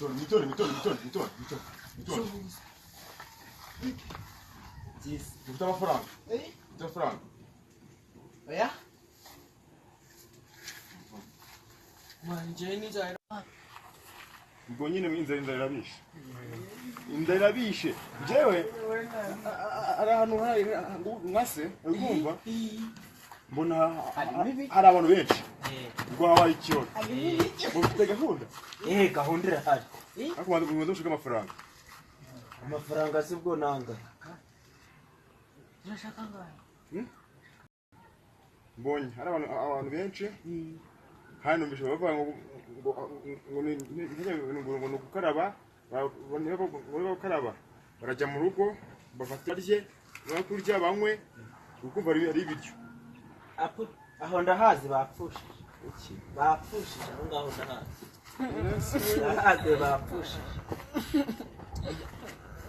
mitoni. Ufite amafaranga? Ufite amafaranga? Oya? Manje n'inzara. Ubwo nyine inzara irabishe. Jewe ari ahantu hari mwase urumva? Mbona hari abantu benshi. Ubwo habaye ikibazo. Mufite gahunda? Gahunda irahari. Akomanda umuntu ushaka amafaranga. Amafaranga si bwo nanga. Urashaka ngahe? Mbonye hari abantu benshi. Hano mbisho bavuga ngo gukaraba, bakaraba. Barajya mu rugo, bafata rye, bakurya banywe, ukumva ari ibiryo. Aho ndahazi bapfushije. Iki? Bapfushije aho ngaho ndahazi. Ndahazi bapfushije.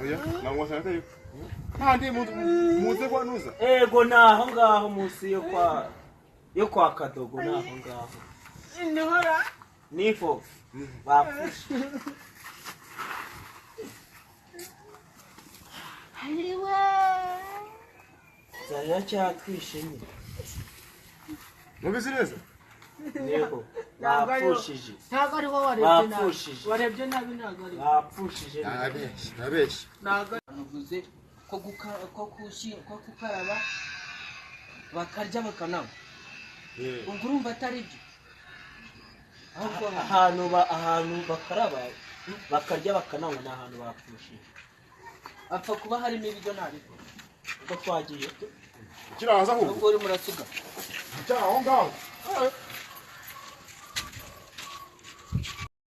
Oya, nangwa sanatayo. Kandi muze kwa nuza. Ego naho ngaho musi yo kwa Kadogo naho ngaho. Nihora. Nifo. Bapfushije. Hariwe. Zaya cyatwishimye. Mubizi neza? Yego. Bapfushije. Ntago ari wowe warebye nabi. Bapfushije. Warebye nabi ntago ari. Bapfushije. Nabeshye. Ntago Nuvuze ko gukaraba bakarya bakananywa. Ubwo urumva atari byo. Ahubwo ahantu bakaraba bakarya bakananywa ni ahantu bapfushije. Apfa kuba harimo ibiryo ntabwo. Ubwo twagiye. Kiraza ahubwo. Ubwo uri murasiga. Aho ngaho.